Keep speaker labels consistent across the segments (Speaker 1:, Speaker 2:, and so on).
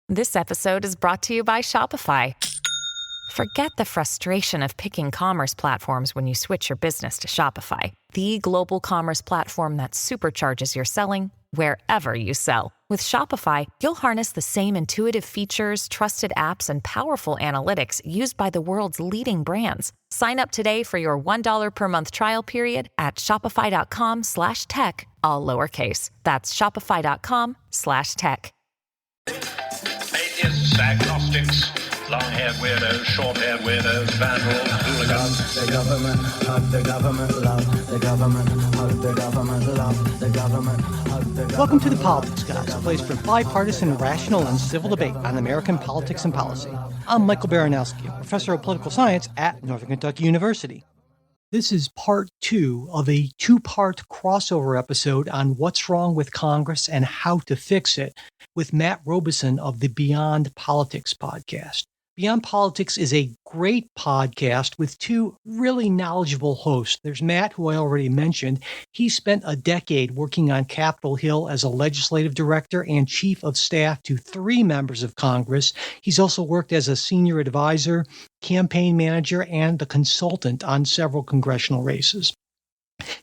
Speaker 1: This episode is brought to you by Shopify. Forget the frustration of picking commerce platforms when you switch your business to Shopify, the global commerce platform that supercharges your selling wherever you sell. With Shopify, you'll harness the same intuitive features, trusted apps, and powerful analytics used by the world's leading brands. Sign up today for your $1 per month trial period at shopify.com/tech, all lowercase. That's shopify.com/tech.
Speaker 2: Atheists, agnostics, long-haired weirdos, short-haired weirdos, vandals, hooligans.
Speaker 3: The government, hug the government, love the government, hug the government, love the government, hug the government.
Speaker 4: Welcome to The Politics Guys, a place for bipartisan, rational, and civil debate on American politics and policy. I'm Michael Baranowski, a professor of political science at Northern Kentucky University. This is part 2 of a 2-part crossover episode on what's wrong with Congress and how to fix it with Matt Robison of the Beyond Politics podcast. Beyond Politics is a great podcast with 2 really knowledgeable hosts. There's Matt, who I already mentioned. He spent a decade working on Capitol Hill as a legislative director and chief of staff to 3 members of Congress. He's also worked as a senior advisor, campaign manager, and a consultant on several congressional races.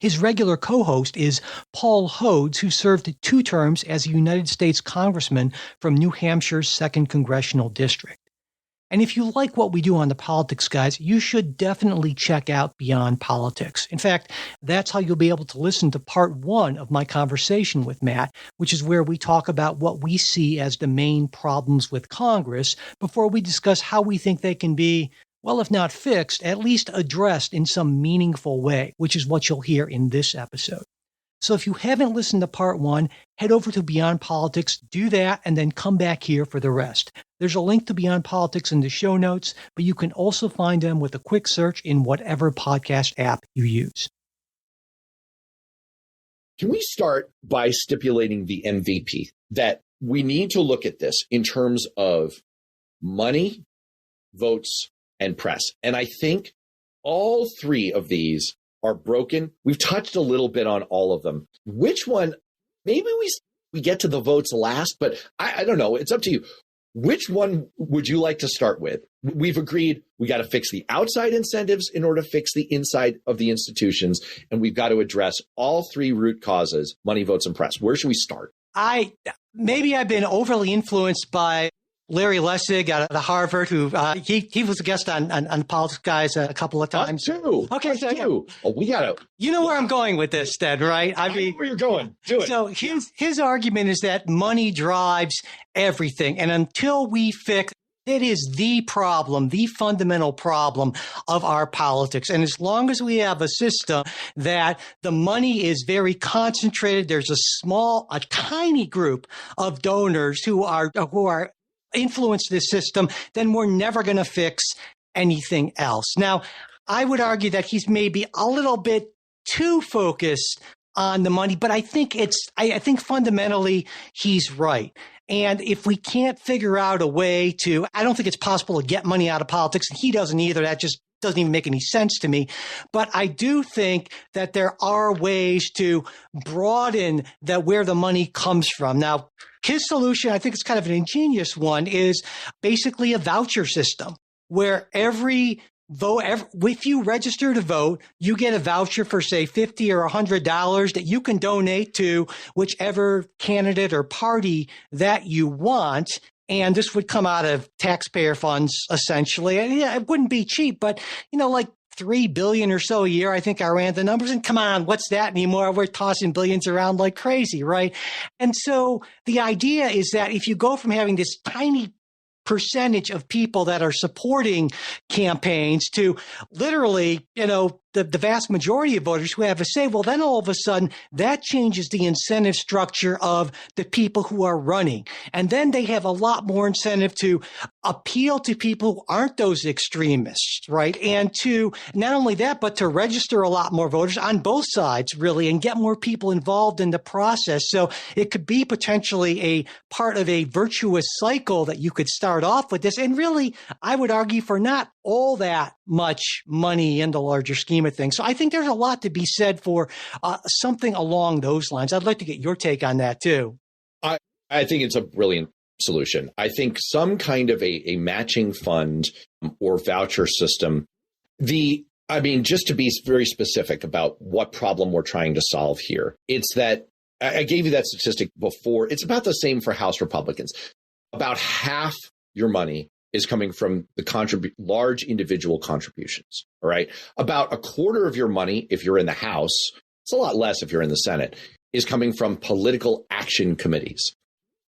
Speaker 4: His regular co-host is Paul Hodes, who served 2 terms as a United States congressman from New Hampshire's 2nd Congressional District. And if you like what we do on The Politics Guys, you should definitely check out Beyond Politics. In fact, that's how you'll be able to listen to part 1 of my conversation with Matt, which is where we talk about what we see as the main problems with Congress before we discuss how we think they can be, well, if not fixed, at least addressed in some meaningful way, which is what you'll hear in this episode. So if you haven't listened to part 1, head over to Beyond Politics, do that, and then come back here for the rest. There's a link to Beyond Politics in the show notes, but you can also find them with a quick search in whatever podcast app you use.
Speaker 5: Can we start by stipulating the MVP, that we need to look at this in terms of money, votes, and press? And I think all 3 of these are broken. We've touched a little bit on all of them. Which one? Maybe we get to the votes last, but I don't know. It's up to you. Which one would you like to start with? We've agreed we got to fix the outside incentives in order to fix the inside of the institutions, and we've got to address all 3 root causes: money, votes, and press. Where should we start?
Speaker 4: Maybe I've been overly influenced by Larry Lessig out of Harvard, who he was a guest on Politics Guys a couple of times.
Speaker 5: Too.
Speaker 4: Okay, so yeah.
Speaker 5: Oh, we gotta.
Speaker 4: You know where I'm going with this, then, right?
Speaker 5: I mean, where you're going. Do it.
Speaker 4: So his argument is that money drives everything, and until we fix it, is the problem, the fundamental problem of our politics. And as long as we have a system that the money is very concentrated, there's a tiny group of donors who are influence this system, then we're never going to fix anything else. Now, I would argue that he's maybe a little bit too focused on the money, but I think fundamentally he's right. And if we can't figure out a way to, I don't think it's possible to get money out of politics, and he doesn't either. That just doesn't even make any sense to me. But I do think that there are ways to broaden where the money comes from. Now, his solution, I think it's kind of an ingenious one, is basically a voucher system where if you register to vote, you get a voucher for, say, $50 or $100 that you can donate to whichever candidate or party that you want. And this would come out of taxpayer funds, essentially. And yeah, it wouldn't be cheap, but, like $3 billion or so a year. I think I ran the numbers, and come on, what's that anymore? We're tossing billions around like crazy, right? And so the idea is that if you go from having this tiny percentage of people that are supporting campaigns to literally, the vast majority of voters who have a say, well, then all of a sudden that changes the incentive structure of the people who are running. And then they have a lot more incentive to appeal to people who aren't those extremists, right? And to not only that, but to register a lot more voters on both sides, really, and get more people involved in the process. So it could be potentially a part of a virtuous cycle that you could start off with this. And really, I would argue for not all that much money in the larger scheme of things. So I think there's a lot to be said for something along those lines. I'd like to get your take on that too.
Speaker 5: I think it's a brilliant solution. I think some kind of a matching fund or voucher system. Just to be very specific about what problem we're trying to solve here, it's that I gave you that statistic before. It's about the same for House Republicans. About half your money is coming from the large individual contributions. All right. About a quarter of your money, if you're in the House, it's a lot less if you're in the Senate, is coming from political action committees.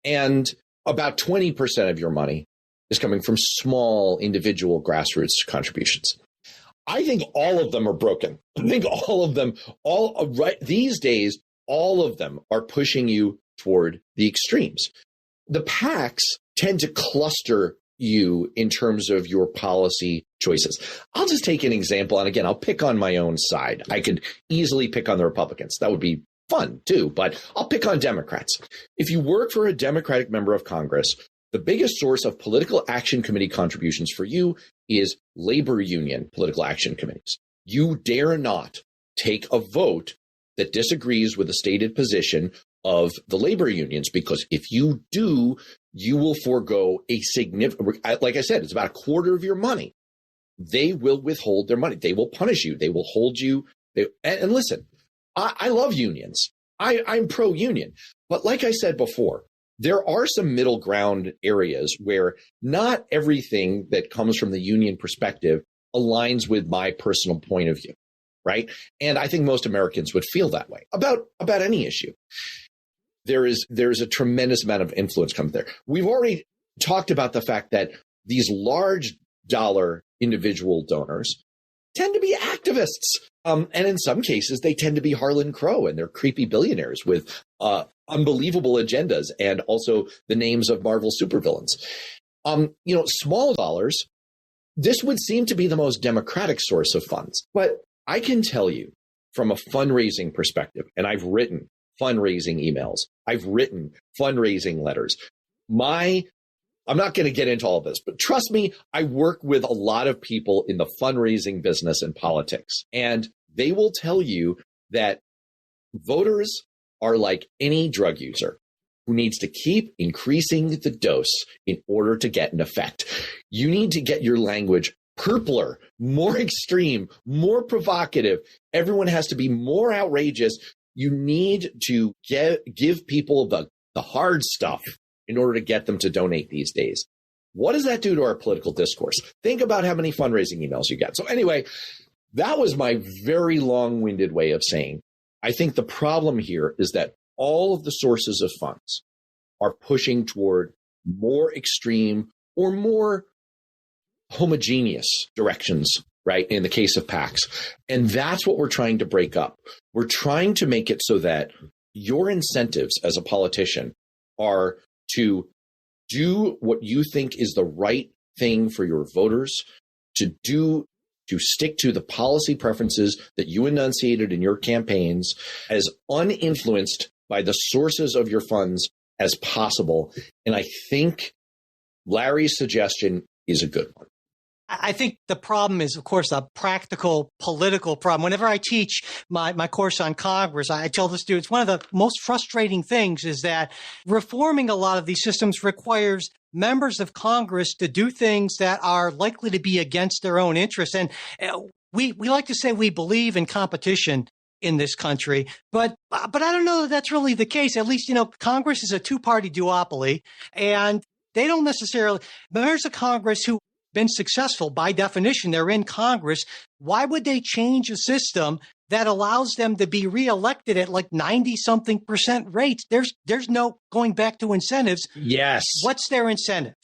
Speaker 5: And about 20% of your money is coming from small individual grassroots contributions. I think all of them are broken. I think all of them, these days, all of them are pushing you toward the extremes. The PACs tend to cluster you in terms of your policy choices. I'll just take an example. And again, I'll pick on my own side. I could easily pick on the Republicans. That would be fun too, but I'll pick on Democrats. If you work for a Democratic member of Congress, the biggest source of political action committee contributions for you is labor union political action committees. You dare not take a vote that disagrees with the stated position of the labor unions, because if you do, you will forego a significant, like I said, it's about a quarter of your money. They will withhold their money. They will punish you. They will hold you. And listen, I love unions. I'm pro-union. But like I said before, there are some middle ground areas where not everything that comes from the union perspective aligns with my personal point of view, right? And I think most Americans would feel that way about any issue. There's a tremendous amount of influence coming there. We've already talked about the fact that these large dollar individual donors tend to be activists. And in some cases, they tend to be Harlan Crow, and they're creepy billionaires with unbelievable agendas and also the names of Marvel supervillains. Small dollars, this would seem to be the most democratic source of funds. But I can tell you from a fundraising perspective, and I've written fundraising emails, I've written fundraising letters. I'm not going to get into all of this, but trust me, I work with a lot of people in the fundraising business and politics, and they will tell you that voters are like any drug user who needs to keep increasing the dose in order to get an effect. You need to get your language purpler, more extreme, more provocative. Everyone has to be more outrageous. You need to give people the hard stuff in order to get them to donate these days. What does that do to our political discourse? Think about how many fundraising emails you get. So anyway, that was my very long-winded way of saying, I think the problem here is that all of the sources of funds are pushing toward more extreme or more homogeneous directions, right? In the case of PACs. And that's what we're trying to break up. We're trying to make it so that your incentives as a politician are to do what you think is the right thing for your voters, to stick to the policy preferences that you enunciated in your campaigns, as uninfluenced by the sources of your funds as possible. And I think Larry's suggestion is a good one.
Speaker 4: I think the problem is, of course, a practical political problem. Whenever I teach my course on Congress, I tell the students one of the most frustrating things is that reforming a lot of these systems requires members of Congress to do things that are likely to be against their own interests. And we like to say we believe in competition in this country, but I don't know that that's really the case. At least, Congress is a two-party duopoly, and they don't necessarily members of Congress who been successful, by definition, they're in Congress. Why would they change a system that allows them to be reelected at like 90-something% rates? There's no going back to incentives.
Speaker 5: Yes.
Speaker 4: What's their incentive?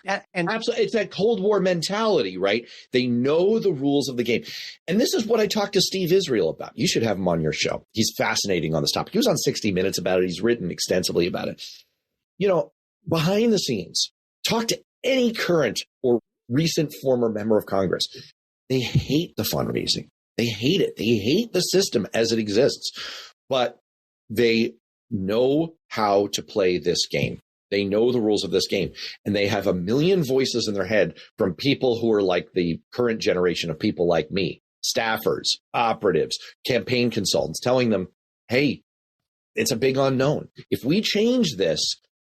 Speaker 4: And
Speaker 5: absolutely, it's that Cold War mentality, right? They know the rules of the game. And this is what I talked to Steve Israel about. You should have him on your show. He's fascinating on this topic. He was on 60 Minutes about it. He's written extensively about it. Behind the scenes, talk to any current or recent former member of Congress. They hate the fundraising. They hate it. They hate the system as it exists, but they know how to play this game. They know the rules of this game, and they have a million voices in their head from people who are like the current generation of people like me, staffers, operatives, campaign consultants, telling them, hey, it's a big unknown. If we change this,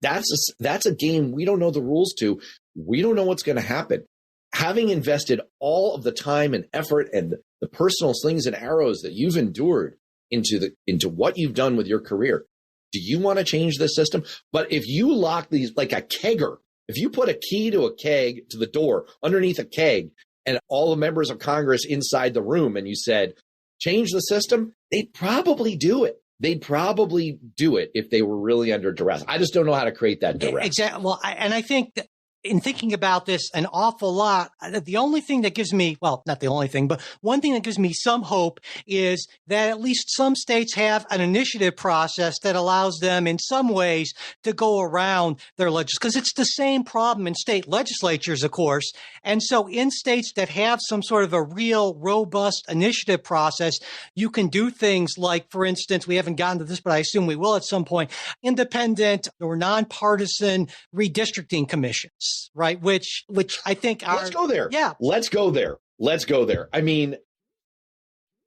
Speaker 5: That's a game we don't know the rules to. We don't know what's going to happen. Having invested all of the time and effort and the personal slings and arrows that you've endured into what you've done with your career, do you want to change the system? But if you lock these like a kegger, if you put a key to a keg to the door underneath a keg and all the members of Congress inside the room and you said, change the system, they'd probably do it. They'd probably do it if they were really under duress. I just don't know how to create that duress.
Speaker 4: Exactly. Well, I think that in thinking about this an awful lot, the only thing that gives me, well, not the only thing, but one thing that gives me some hope is that at least some states have an initiative process that allows them in some ways to go around their legislation, because it's the same problem in state legislatures, of course. And so in states that have some sort of a real robust initiative process, you can do things like, for instance, we haven't gotten to this, but I assume we will at some point, independent or nonpartisan redistricting commissions. Right, which I think are.
Speaker 5: Let's go there.
Speaker 4: Yeah,
Speaker 5: let's go there. I mean,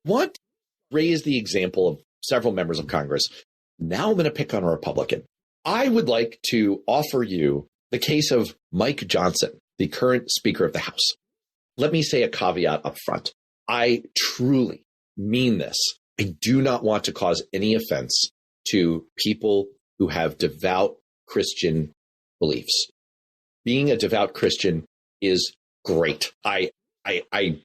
Speaker 5: what raised the example of several members of Congress? Now I'm going to pick on a Republican. I would like to offer you the case of Mike Johnson, the current Speaker of the House. Let me say a caveat up front. I truly mean this. I do not want to cause any offense to people who have devout Christian beliefs. Being a devout Christian is great. I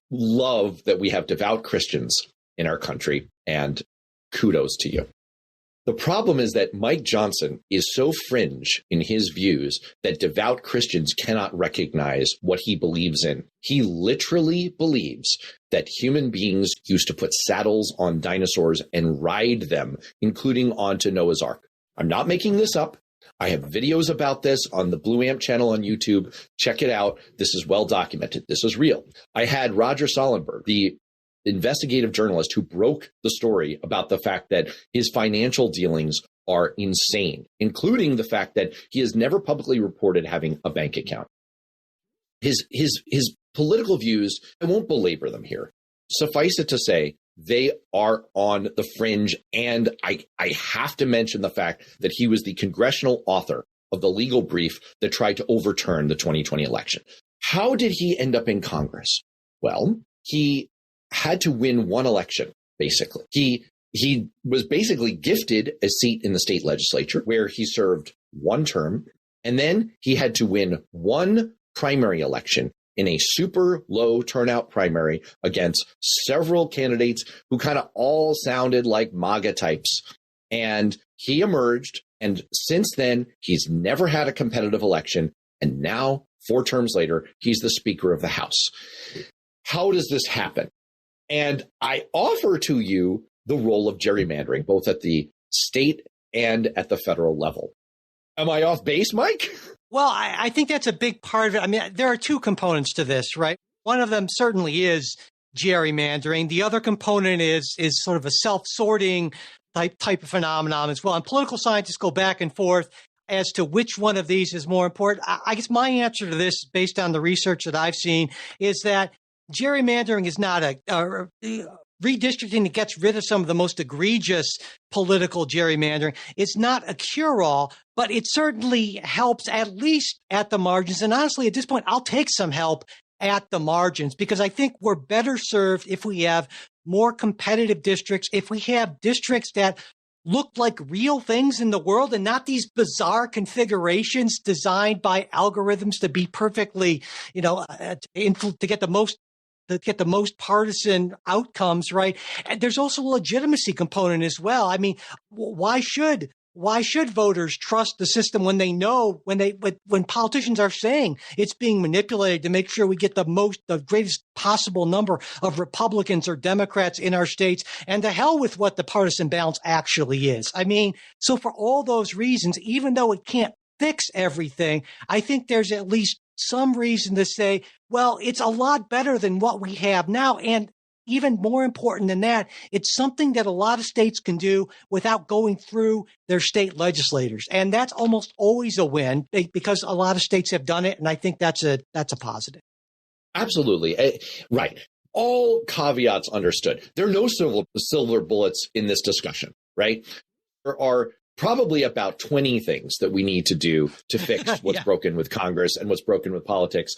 Speaker 5: love that we have devout Christians in our country, and kudos to you. The problem is that Mike Johnson is so fringe in his views that devout Christians cannot recognize what he believes in. He literally believes that human beings used to put saddles on dinosaurs and ride them, including onto Noah's Ark. I'm not making this up. I have videos about this on the Blue Amp channel on YouTube. Check it out. This is well documented. This is real. I had Roger Sollenberg, the investigative journalist who broke the story about the fact that his financial dealings are insane, including the fact that he has never publicly reported having a bank account. His political views, I won't belabor them here. Suffice it to say, they are on the fringe, and I have to mention the fact that he was the congressional author of the legal brief that tried to overturn the 2020 election. How did he end up in Congress? Well, he had to win one election, basically. He was basically gifted a seat in the state legislature where he served one term, and then he had to win one primary election in a super low turnout primary against several candidates who kind of all sounded like MAGA types. And he emerged. And since then, he's never had a competitive election. And now, 4 terms later, he's the Speaker of the House. How does this happen? And I offer to you the role of gerrymandering, both at the state and at the federal level. Am I off base, Mike?
Speaker 4: Well, I think that's a big part of it. I mean, there are 2 components to this, right? One of them certainly is gerrymandering. The other component is sort of a self-sorting type of phenomenon as well. And political scientists go back and forth as to which one of these is more important. I guess my answer to this, based on the research that I've seen, is that gerrymandering is not a redistricting that gets rid of some of the most egregious political gerrymandering. It's not a cure-all, but it certainly helps, at least at the margins. And honestly, at this point, I'll take some help at the margins, because I think we're better served if we have more competitive districts, if we have districts that look like real things in the world and not these bizarre configurations designed by algorithms to be perfectly, to get the most partisan outcomes, right? And there's also a legitimacy component as well. I mean, why should voters trust the system when they know, when politicians are saying it's being manipulated to make sure we get the greatest possible number of Republicans or Democrats in our states, and to hell with what the partisan balance actually is. I mean, so for all those reasons, even though it can't fix everything, I think there's at least some reason to say, well, it's a lot better than what we have now. And even more important than that, it's something that a lot of states can do without going through their state legislators. And that's almost always a win, because a lot of states have done it. And I think that's a positive.
Speaker 5: Absolutely. Right. All caveats understood. There are no silver bullets in this discussion, right? There are probably about 20 things that we need to do to fix what's broken with Congress and what's broken with politics.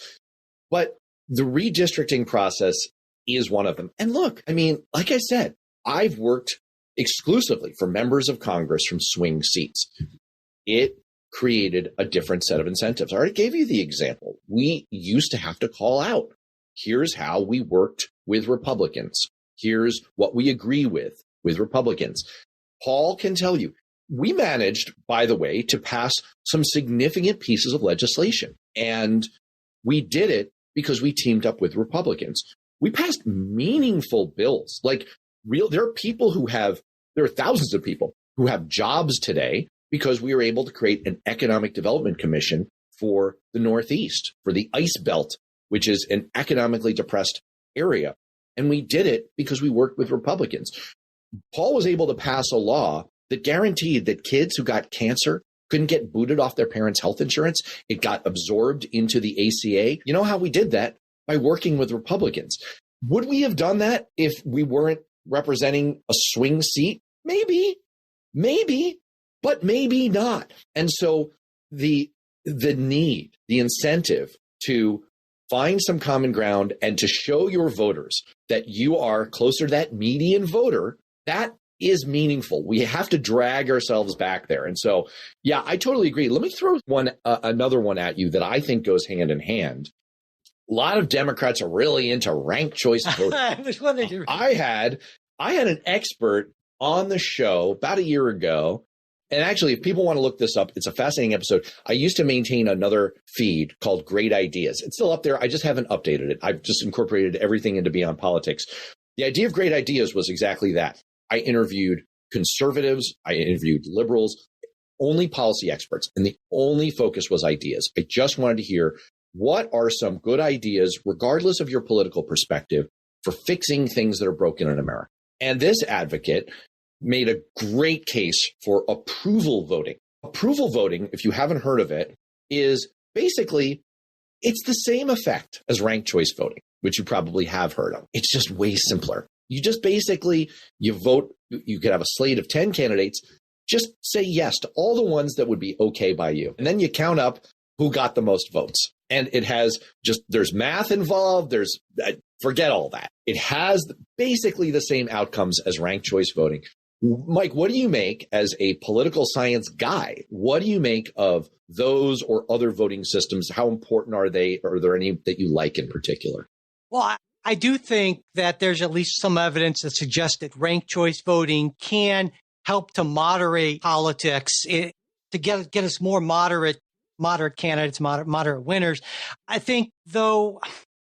Speaker 5: But the redistricting process is one of them. And look, I mean, like I said, I've worked exclusively for members of Congress from swing seats. It created a different set of incentives. I already gave you the example. We used to have to call out, here's how we worked with Republicans. Here's what we agree with Republicans. Paul can tell you, we managed, by the way, to pass some significant pieces of legislation. And we did it because we teamed up with Republicans. We passed meaningful bills. There are thousands of people who have jobs today because we were able to create an economic development commission for the Northeast, for the Ice Belt, which is an economically depressed area. And we did it because we worked with Republicans. Paul was able to pass a law that guaranteed that kids who got cancer couldn't get booted off their parents' health insurance. It got absorbed into the ACA. You know how we did that? By working with Republicans. Would we have done that if we weren't representing a swing seat? Maybe, but maybe not. And so the need, the incentive to find some common ground and to show your voters that you are closer to that median voter, that is meaningful. We have to drag ourselves back there. And so, yeah, I totally agree. Let me throw another one at you that I think goes hand in hand. A lot of Democrats are really into ranked choice voting. I had an expert on the show about a year ago. And actually, if people want to look this up, it's a fascinating episode. I used to maintain another feed called Great Ideas. It's still up there. I just haven't updated it. I've just incorporated everything into Beyond Politics. The idea of Great Ideas was exactly that. I interviewed conservatives. I interviewed liberals, only policy experts. And the only focus was ideas. I just wanted to hear, what are some good ideas, regardless of your political perspective, for fixing things that are broken in America? And this advocate made a great case for approval voting. Approval voting, if you haven't heard of it, is basically, it's the same effect as ranked choice voting, which you probably have heard of. It's just way simpler. You just basically, you vote, you could have a slate of 10 candidates, just say yes to all the ones that would be okay by you. And then you count up who got the most votes. And it has there's math involved. Forget all that. It has basically the same outcomes as ranked choice voting. Mike, what do you make as a political science guy? What do you make of those or other voting systems? How important are they? Are there any that you like in particular?
Speaker 4: Well, I do think that there's at least some evidence that suggests that ranked choice voting can help to moderate politics, to get us more moderate candidates, moderate winners. I think, though,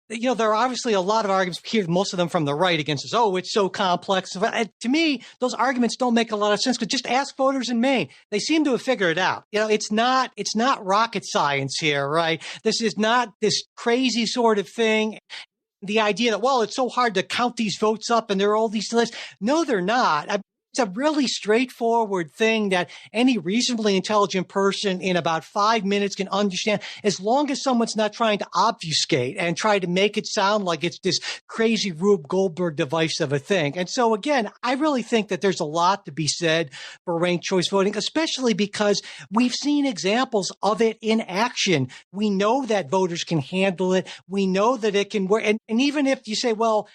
Speaker 4: there are obviously a lot of arguments here, most of them from the right, against this. Oh, it's so complex. To me, those arguments don't make a lot of sense, because just ask voters in Maine. They seem to have figured it out. It's not rocket science here, right? This is not this crazy sort of thing. The idea that, well, it's so hard to count these votes up and there are all these lists. No, they're not. It's a really straightforward thing that any reasonably intelligent person in about 5 minutes can understand, as long as someone's not trying to obfuscate and try to make it sound like it's this crazy Rube Goldberg device of a thing. And so, again, I really think that there's a lot to be said for ranked choice voting, especially because we've seen examples of it in action. We know that voters can handle it. We know that it can work. And even if you say, well,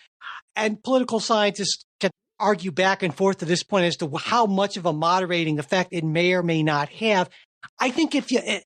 Speaker 4: and political scientists can argue back and forth to this point as to how much of a moderating effect it may or may not have. I think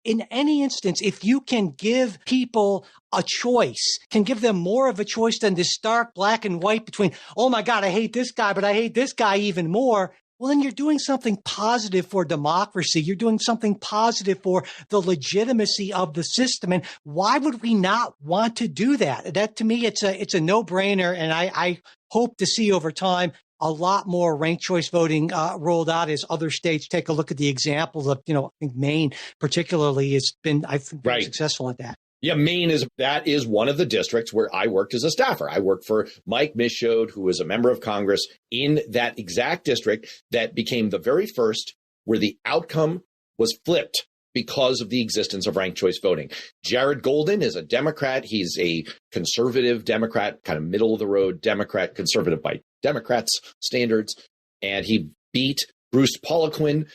Speaker 4: in any instance, if you can give people a choice, can give them more of a choice than this stark black and white between, oh my God, I hate this guy, but I hate this guy even more. Well, then you're doing something positive for democracy. You're doing something positive for the legitimacy of the system. And why would we not want to do that? That, to me, it's a no-brainer. And I hope to see over time a lot more ranked choice voting rolled out as other states take a look at the examples of, I think Maine particularly has been, I think, very successful at that.
Speaker 5: Yeah, Maine is one of the districts where I worked as a staffer. I worked for Mike Michaud, who was a member of Congress in that exact district that became the very first where the outcome was flipped because of the existence of ranked choice voting. Jared Golden is a Democrat. He's a conservative Democrat, kind of middle of the road Democrat, conservative by Democrats' standards. And he beat Bruce Poliquin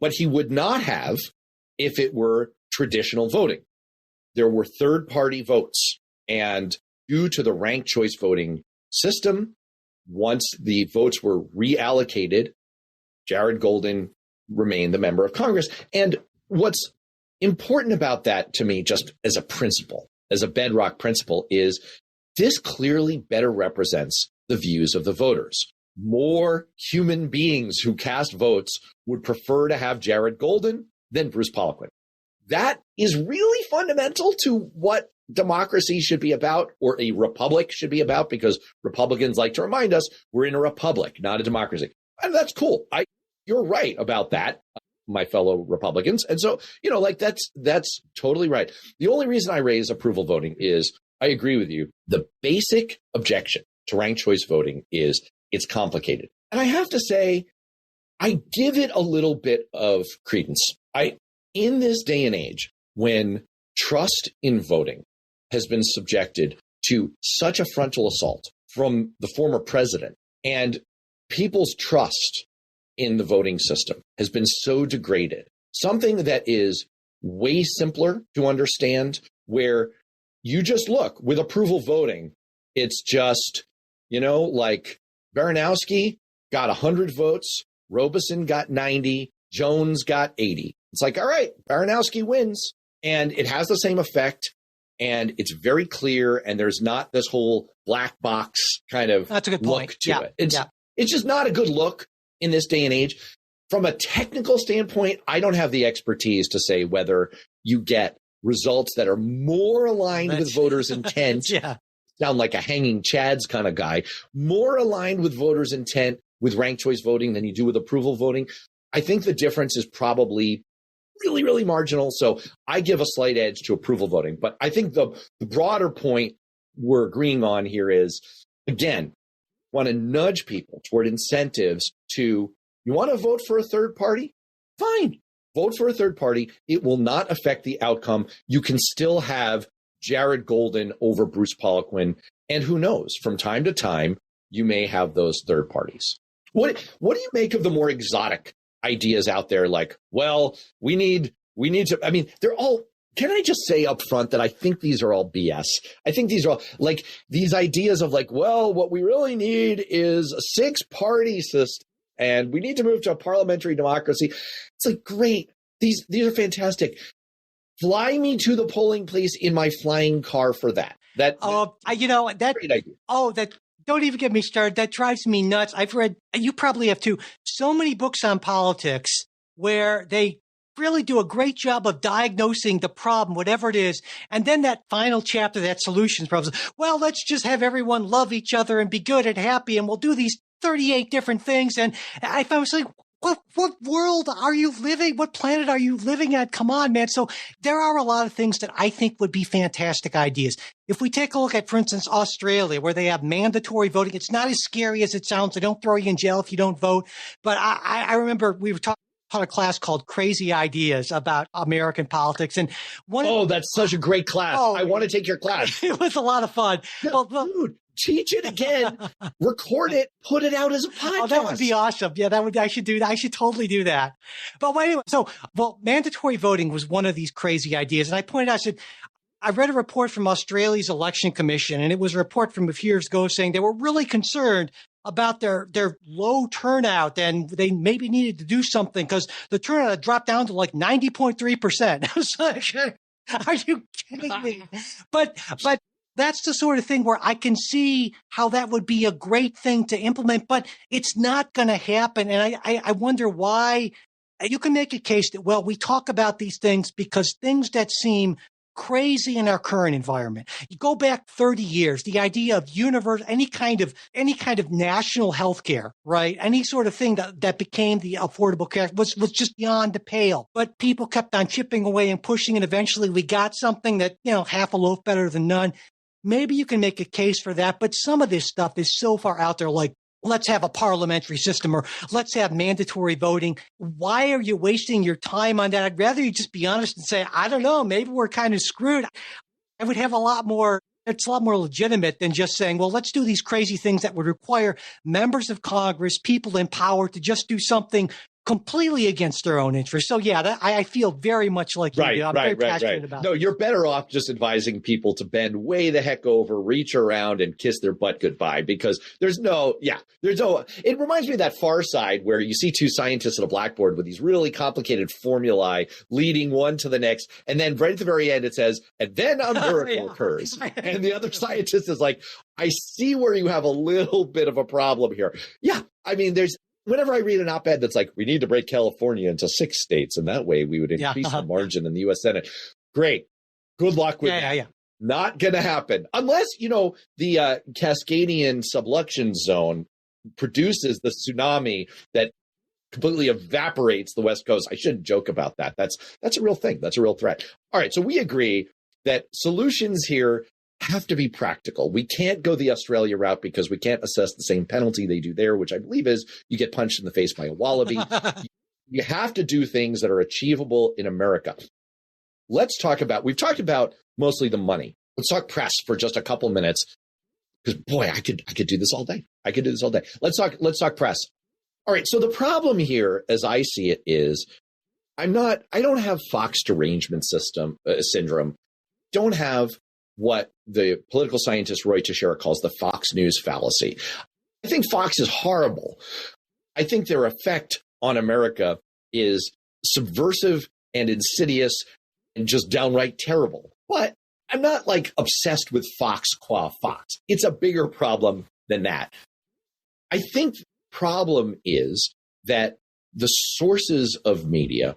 Speaker 5: but he would not have if it were traditional voting. There were third-party votes, and due to the ranked choice voting system, once the votes were reallocated, Jared Golden remained the member of Congress. And what's important about that to me, just as a principle, as a bedrock principle, is this clearly better represents the views of the voters. More human beings who cast votes would prefer to have Jared Golden than Bruce Poliquin. That is really fundamental to what democracy should be about, or a republic should be about, because Republicans like to remind us we're in a republic, not a democracy. And that's cool. You're right about that, my fellow Republicans. And so, that's totally right. The only reason I raise approval voting is I agree with you. The basic objection to ranked choice voting is it's complicated. And I have to say, I give it a little bit of credence. In this day and age, when trust in voting has been subjected to such a frontal assault from the former president, and people's trust in the voting system has been so degraded, something that is way simpler to understand, where you just look with approval voting, it's just, like Baranowski got 100 votes, Robeson got 90, Jones got 80. It's like, all right, Baranowski wins, and it has the same effect, and it's very clear, and there's not this whole black box kind of
Speaker 4: That's a good
Speaker 5: look
Speaker 4: point.
Speaker 5: to it. It's just not a good look in this day and age. From a technical standpoint, I don't have the expertise to say whether you get results that are more aligned with voters' intent. Sound like a hanging Chads kind of guy, more aligned with voters' intent with ranked choice voting than you do with approval voting. I think the difference is probably really, really marginal. So I give a slight edge to approval voting. But I think the broader point we're agreeing on here is, again, want to nudge people toward incentives to, you want to vote for a third party? Fine. Vote for a third party. It will not affect the outcome. You can still have Jared Golden over Bruce Poliquin. And who knows, from time to time, you may have those third parties. What do you make of the more exotic ideas out there? Like, well, we need to, I mean, they're all, can I just say up front that I think these are all BS? I think these are all like these ideas of like, well, what we really need is a 6-party system and we need to move to a parliamentary democracy. It's like, great. These are fantastic. Fly me to the polling place in my flying car for that. Great idea.
Speaker 4: Don't even get me started. That drives me nuts. I've read, you probably have too, so many books on politics where they really do a great job of diagnosing the problem, whatever it is. And then that final chapter, that solutions problem, well, let's just have everyone love each other and be good and happy. And we'll do these 38 different things. And I was like, what world are you living? What planet are you living at? Come on, man. So there are a lot of things that I think would be fantastic ideas. If we take a look at, for instance, Australia, where they have mandatory voting, it's not as scary as it sounds. They don't throw you in jail if you don't vote. But I remember we were taught a class called Crazy Ideas about American politics. And
Speaker 5: that's such a great class. I want to take your class.
Speaker 4: It was a lot of fun.
Speaker 5: Dude, teach it again, record it, put it out as a podcast.
Speaker 4: Oh, that would be awesome. Yeah, I should do that. I should totally do that. But anyway, mandatory voting was one of these crazy ideas. And I pointed out, I read a report from Australia's election commission, and it was a report from a few years ago saying they were really concerned about their low turnout, and they maybe needed to do something because the turnout had dropped down to like 90.3%. I was like, are you kidding me? But that's the sort of thing where I can see how that would be a great thing to implement, but it's not going to happen. And I wonder why. You can make a case that, well, we talk about these things because things that seem crazy in our current environment. You go back 30 years, the idea of any kind of national health care, right? Any sort of thing that became the Affordable Care was just beyond the pale. But people kept on chipping away and pushing, and eventually we got something that, half a loaf better than none. Maybe you can make a case for that, but some of this stuff is so far out there, like, let's have a parliamentary system or let's have mandatory voting. Why are you wasting your time on that? I'd rather you just be honest and say, I don't know, maybe we're kind of screwed. I would have it's a lot more legitimate than just saying, well, let's do these crazy things that would require members of Congress, people in power to just do something completely against their own interests. So yeah, I feel very much like you do. I'm very passionate about
Speaker 5: No,
Speaker 4: this.
Speaker 5: you're better off just advising people to bend way the heck over, reach around, and kiss their butt goodbye, because it reminds me of that Far Side where you see two scientists at a blackboard with these really complicated formulae leading one to the next, and then right at the very end it says, and then a miracle occurs. And the other scientist is like, I see where you have a little bit of a problem here. Yeah, I mean, whenever I read an op-ed that's like, we need to break California into 6 states, and that way we would increase the margin in the U.S. Senate. Great. Good luck with that. Yeah. Not going to happen. Unless, the Cascadian subluxation zone produces the tsunami that completely evaporates the West Coast. I shouldn't joke about that. That's a real thing. That's a real threat. All right. So we agree that solutions here have to be practical. We can't go the Australia route because we can't assess the same penalty they do there, which I believe is you get punched in the face by a wallaby. You have to do things that are achievable in America. We've talked about mostly the money. Let's talk press for just a couple minutes, because boy, I could do this all day. Let's talk press. All right. So the problem here, as I see it, is I don't have Fox derangement syndrome. Don't have what the political scientist Roy Teixeira calls the Fox News fallacy. I think Fox is horrible. I think their effect on America is subversive and insidious and just downright terrible. But I'm not obsessed with Fox qua Fox. It's a bigger problem than that. I think the problem is that the sources of media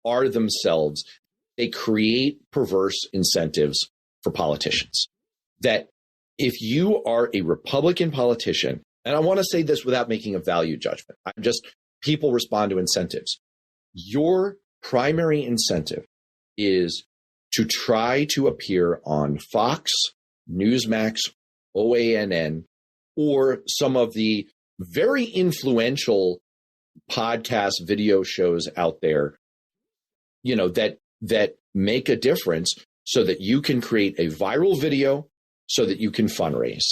Speaker 5: are themselves, they create perverse incentives for politicians. That if you are a Republican politician, and I want to say this without making a value judgment, people respond to incentives. Your primary incentive is to try to appear on Fox, Newsmax, OANN, or some of the very influential podcast video shows out there, that make a difference, so that you can create a viral video, so that you can fundraise,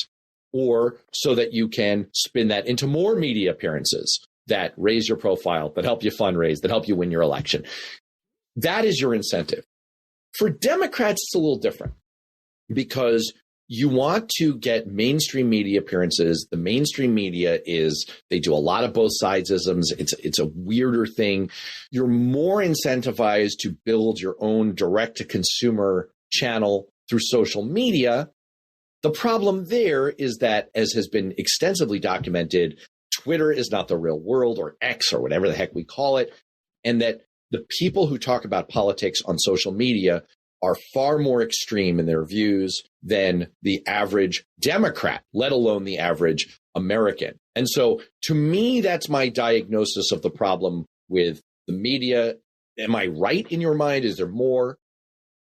Speaker 5: or so that you can spin that into more media appearances that raise your profile, that help you fundraise, that help you win your election. That is your incentive. For Democrats, it's a little different, because you want to get mainstream media appearances. The mainstream media they do a lot of both sidesisms. It's a weirder thing. You're more incentivized to build your own direct-to-consumer channel through social media. The problem there is that, as has been extensively documented, Twitter is not the real world, or X, or whatever the heck we call it, and that the people who talk about politics on social media are far more extreme in their views than the average Democrat, let alone the average American. And so, to me, that's my diagnosis of the problem with the media. Am I right in your mind? Is there more?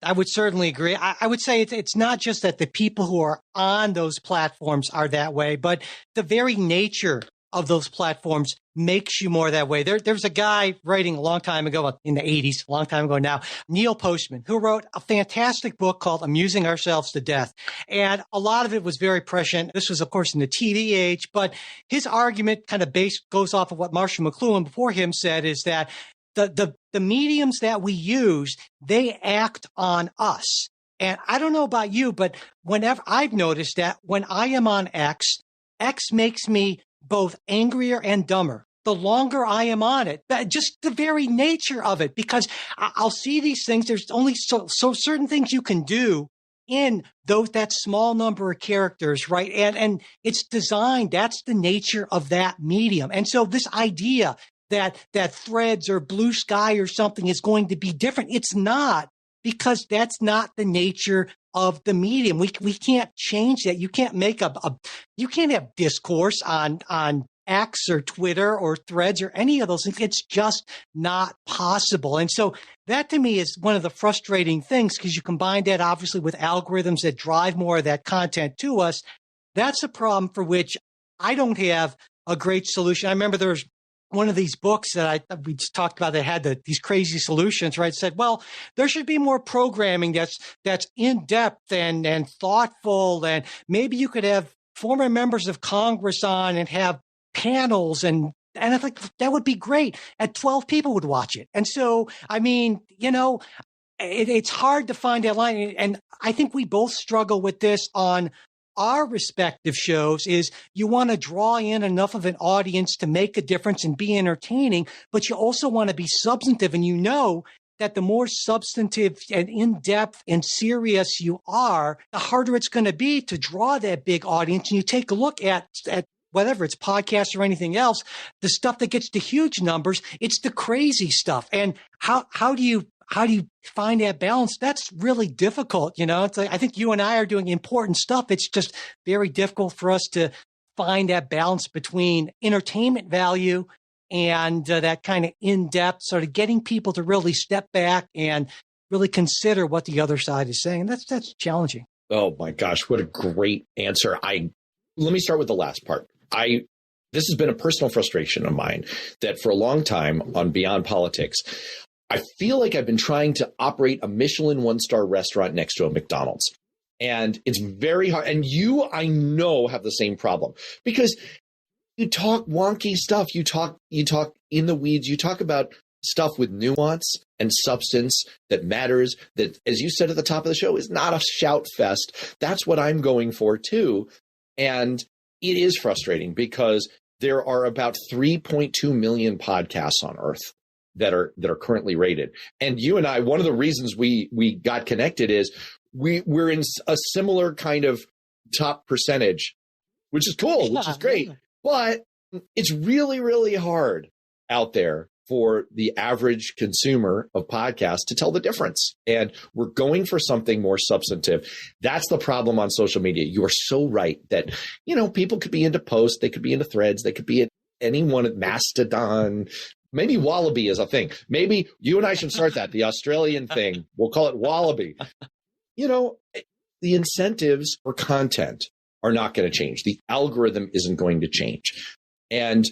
Speaker 4: I would certainly agree. I would say it's not just that the people who are on those platforms are that way, but the very nature of those platforms makes you more that way. There's a guy writing a long time ago, in the 80s, a long time ago now, Neil Postman, who wrote a fantastic book called Amusing Ourselves to Death. And a lot of it was very prescient. This was, of course, in the TV age, but his argument kind of goes off of what Marshall McLuhan before him said, is that the mediums that we use, they act on us. And I don't know about you, but whenever I've noticed that when I am on X makes me both angrier and dumber the longer I am on it. Just the very nature of it, because I'll see these things. There's only so certain things you can do in that small number of characters, right? And it's designed, that's the nature of that medium. And so this idea that Threads or Blue Sky or something is going to be different, it's not, because that's not the nature of the medium. We can't change that. You can't make you can't have discourse on X or Twitter or Threads or any of those things. It's just not possible. And so that to me is one of the frustrating things, because you combine that obviously with algorithms that drive more of that content to us. That's a problem for which I don't have a great solution. I remember there's one of these books that we just talked about that had these crazy solutions, right? Said, well, there should be more programming that's in depth and thoughtful, and maybe you could have former members of Congress on and have panels and And I think that would be great. And 12 people would watch it. And so, I mean, it's hard to find that line. And I think we both struggle with this on our respective shows. Is you want to draw in enough of an audience to make a difference and be entertaining, but you also want to be substantive. And that the more substantive and in-depth and serious you are, the harder it's going to be to draw that big audience. And you take a look at whether it's podcasts or anything else, the stuff that gets to huge numbers, it's the crazy stuff. And how do you find that balance? That's really difficult. It's like, I think you and I are doing important stuff. It's just very difficult for us to find that balance between entertainment value and that kind of in-depth, sort of getting people to really step back and really consider what the other side is saying. And that's challenging.
Speaker 5: Oh my gosh, what a great answer. Let me start with the last part. This has been a personal frustration of mine that for a long time on Beyond Politics, I feel like I've been trying to operate a Michelin 1-star restaurant next to a McDonald's. And it's very hard. And you, I know, have the same problem because you talk wonky stuff. You talk in the weeds. You talk about stuff with nuance and substance that matters, that, as you said at the top of the show, is not a shout fest. That's what I'm going for too. And it is frustrating because there are about 3.2 million podcasts on Earth that are currently rated. And you and I, one of the reasons we got connected is we're in a similar kind of top percentage, which is cool, which is great. Yeah. But it's really, really hard out there for the average consumer of podcasts to tell the difference. And we're going for something more substantive. That's the problem on social media. You are so right that, people could be into posts, they could be into threads, they could be at anyone at Mastodon. Maybe Wallaby is a thing. Maybe you and I should start that, the Australian thing. We'll call it Wallaby. The incentives for content are not going to change. The algorithm isn't going to change. And,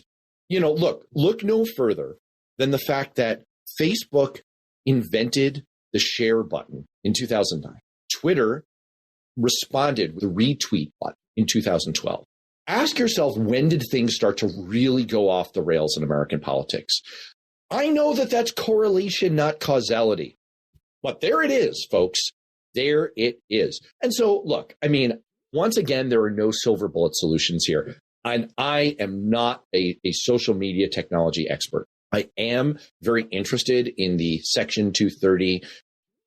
Speaker 5: look no further than the fact that Facebook invented the share button in 2009. Twitter responded with a retweet button in 2012. Ask yourself, when did things start to really go off the rails in American politics? I know that that's correlation, not causality. But there it is, folks. There it is. And so, look, once again, there are no silver bullet solutions here. And I am not a social media technology expert. I am very interested in the Section 230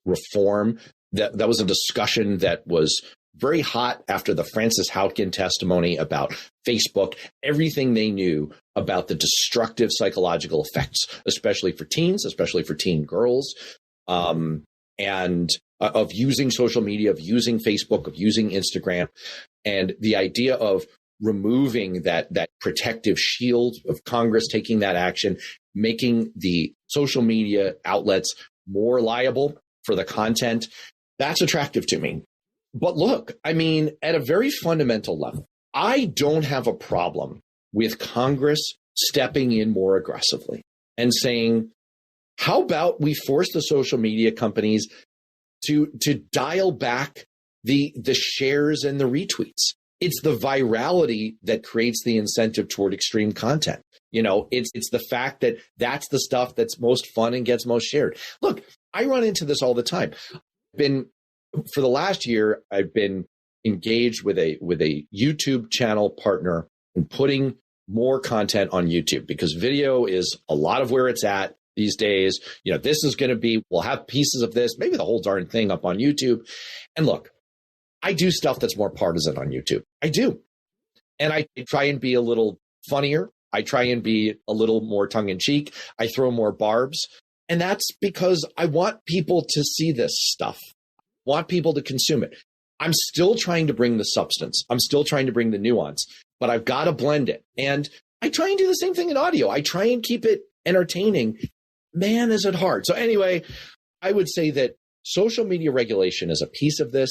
Speaker 5: reform. That was a discussion that was very hot after the Frances Haugen testimony about Facebook, everything they knew about the destructive psychological effects, especially for teens, especially for teen girls, and of using social media, of using Facebook, of using Instagram, and the idea of removing that protective shield of Congress taking that action, making the social media outlets more liable for the content. That's attractive to me. But look, at a very fundamental level, I don't have a problem with Congress stepping in more aggressively and saying, how about we force the social media companies to dial back the shares and the retweets? It's the virality that creates the incentive toward extreme content. It's the fact that that's the stuff that's most fun and gets most shared. Look, I run into this all the time. For the last year, I've been engaged with a YouTube channel partner and putting more content on YouTube because video is a lot of where it's at these days. This is going to be, we'll have pieces of this, maybe the whole darn thing up on YouTube. And look, I do stuff that's more partisan on YouTube. I do. And I try and be a little funnier. I try and be a little more tongue in cheek. I throw more barbs. And that's because I want people to see this stuff. I want people to consume it. I'm still trying to bring the substance. I'm still trying to bring the nuance, but I've got to blend it. And I try and do the same thing in audio. I try and keep it entertaining. Man, is it hard. So anyway, I would say that social media regulation is a piece of this.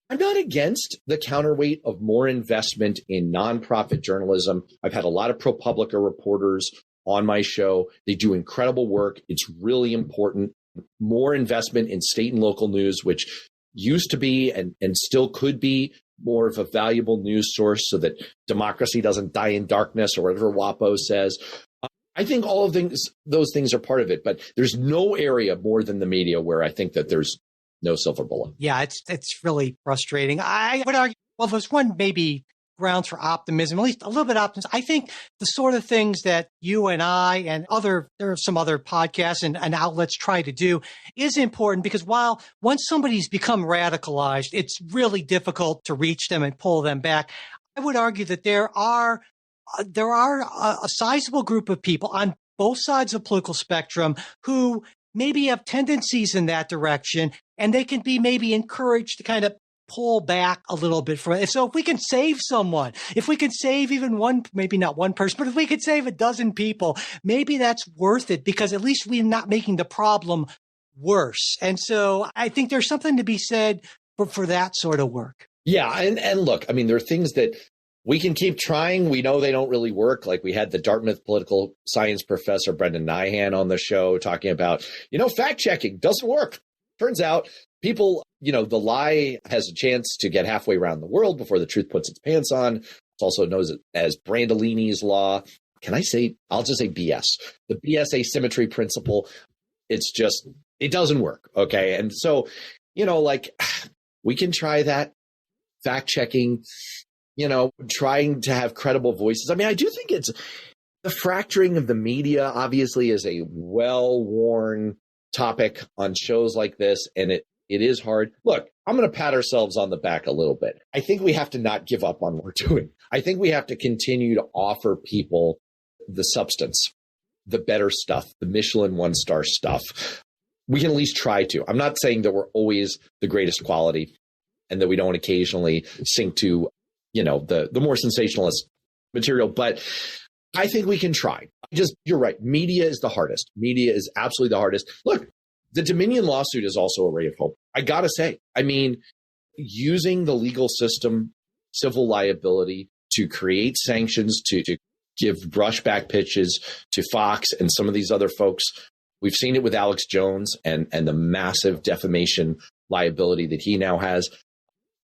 Speaker 5: I'm not against the counterweight of more investment in nonprofit journalism. I've had a lot of ProPublica reporters on my show. They do incredible work. It's really important. More investment in state and local news, which used to be and still could be more of a valuable news source so that democracy doesn't die in darkness or whatever WAPO says. I think all of those things are part of it, but there's no area more than the media where I think that there's no silver bullet.
Speaker 4: Yeah, it's really frustrating. I would argue, well, there's one maybe grounds for optimism, at least a little bit of optimism. I think the sort of things that you and I and there are some other podcasts and outlets try to do is important, because once somebody's become radicalized, it's really difficult to reach them and pull them back. I would argue that there are a sizable group of people on both sides of the political spectrum who maybe have tendencies in that direction, and they can be maybe encouraged to kind of pull back a little bit from it. So if we can save someone, if we can save even one, maybe not one person, but if we could save a dozen people, maybe that's worth it, because at least we're not making the problem worse. And so I think there's something to be said for that sort of work.
Speaker 5: Yeah. And look, I mean, there are things that we can keep trying. We know they don't really work. Like we had the Dartmouth political science professor, Brendan Nyhan, on the show talking about, fact checking doesn't work. Turns out people, the lie has a chance to get halfway around the world before the truth puts its pants on. It's also known as Brandolini's law. I'll just say BS. The BS asymmetry principle. It doesn't work. Okay. And so, we can try that fact checking, trying to have credible voices. I mean, I do think it's the fracturing of the media obviously is a well-worn topic on shows like this, and it is hard. Look, I'm going to pat ourselves on the back a little bit. I think we have to not give up on what we're doing. I think we have to continue to offer people the substance, the better stuff, the Michelin 1-star stuff. We can at least try to. I'm not saying that we're always the greatest quality and that we don't occasionally sink to, the more sensationalist material, but I think we can try. You're right. Media is the hardest. Media is absolutely the hardest. Look, the Dominion lawsuit is also a ray of hope. I got to say, I mean, using the legal system, civil liability to create sanctions, to give brushback pitches to Fox and some of these other folks. We've seen it with Alex Jones and the massive defamation liability that he now has.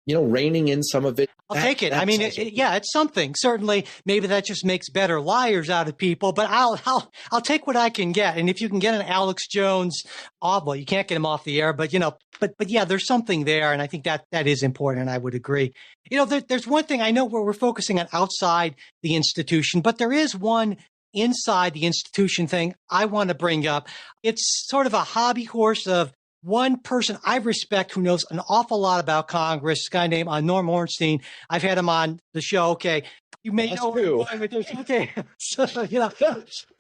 Speaker 5: Reining in some of it.
Speaker 4: I'll take it. I mean, it's something. Certainly, maybe that just makes better liars out of people. But I'll take what I can get. And if you can get an Alex Jones, well, you can't get him off the air. But but yeah, there's something there, and I think that is important. And I would agree. There's one thing I know where we're focusing on outside the institution, but there is one inside the institution thing I want to bring up. It's sort of a hobby horse of one person I respect who knows an awful lot about Congress, a guy named Norm Ornstein. I've had him on the show. Okay. You may know him. Okay. So,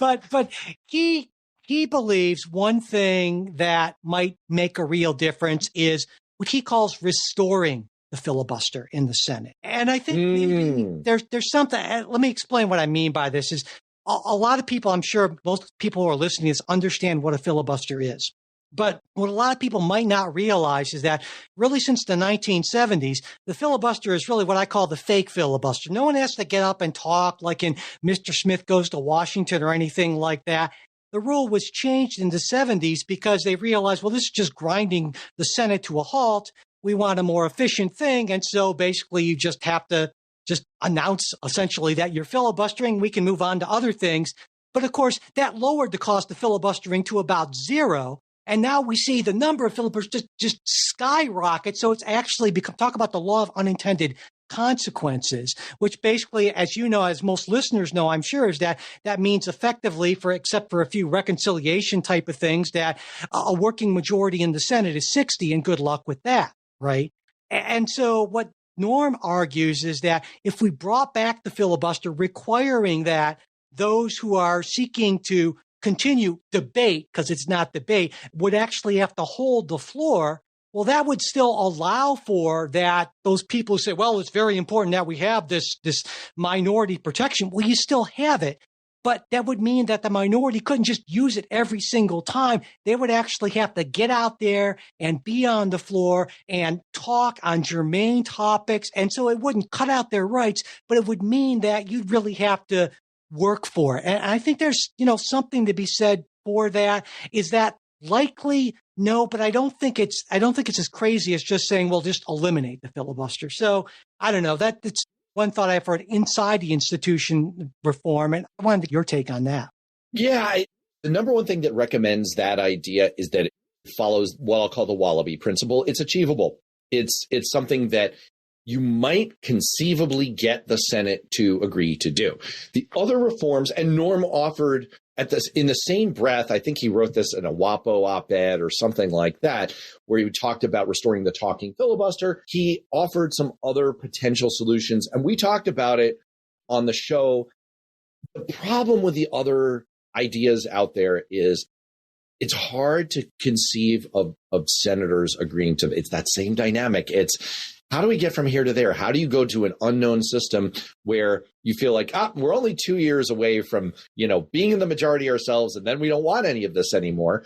Speaker 4: but he believes one thing that might make a real difference is what he calls restoring the filibuster in the Senate. And I think maybe there's something, let me explain what I mean by this is a lot of people, I'm sure most people who are listening to this understand what a filibuster is. But what a lot of people might not realize is that really since the 1970s, the filibuster is really what I call the fake filibuster. No one has to get up and talk like in Mr. Smith Goes to Washington or anything like that. The rule was changed in the 70s because they realized, well, this is just grinding the Senate to a halt. We want a more efficient thing. And so basically you just have to just announce essentially that you're filibustering. We can move on to other things. But of course, that lowered the cost of filibustering to about zero. And now we see the number of filibusters just skyrocket. So it's actually talk about the law of unintended consequences, which basically, as you know, as most listeners know, I'm sure, is that means effectively, except for a few reconciliation type of things, that a working majority in the Senate is 60, and good luck with that, right? And so what Norm argues is that if we brought back the filibuster, requiring that those who are seeking to continue debate, because it's not debate, would actually have to hold the floor, well, that would still allow for that. Those people who say, well, it's very important that we have this minority protection. Well, you still have it, but that would mean that the minority couldn't just use it every single time. They would actually have to get out there and be on the floor and talk on germane topics. And so it wouldn't cut out their rights, but it would mean that you'd really have to work for it. And I think there's, something to be said for that. Is that likely? No, but I don't think it's as crazy as just saying, well, just eliminate the filibuster. So I don't know. That's one thought I've heard inside the institution reform, and I wanted your take on that.
Speaker 5: Yeah, the number one thing that recommends that idea is that it follows what I'll call the Wallaby principle. It's achievable. It's something that you might conceivably get the Senate to agree to do. The other reforms, and Norm offered in the same breath, I think he wrote this in a WAPO op-ed or something like that, where he talked about restoring the talking filibuster. He offered some other potential solutions, and we talked about it on the show. The problem with the other ideas out there is it's hard to conceive of senators agreeing to it's that same dynamic. It's how do we get from here to there? How do you go to an unknown system where you feel like, we're only 2 years away from, being in the majority ourselves, and then we don't want any of this anymore,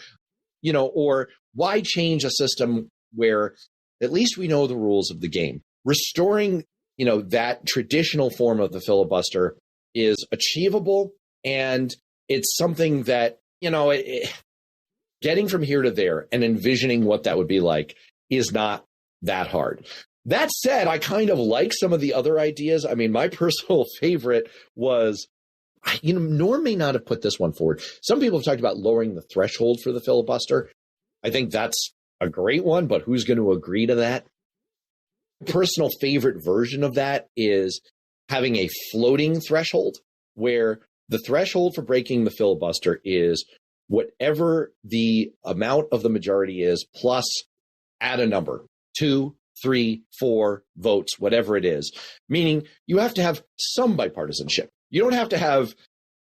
Speaker 5: or why change a system where at least we know the rules of the game? Restoring, that traditional form of the filibuster is achievable, and it's something that, getting from here to there and envisioning what that would be like is not that hard. That said, I kind of like some of the other ideas. I mean, my personal favorite was, Norm may not have put this one forward. Some people have talked about lowering the threshold for the filibuster. I think that's a great one, but who's going to agree to that? Personal favorite version of that is having a floating threshold where the threshold for breaking the filibuster is whatever the amount of the majority is plus add a number, 2, 3, 4 votes, whatever it is, meaning you have to have some bipartisanship. You don't have to have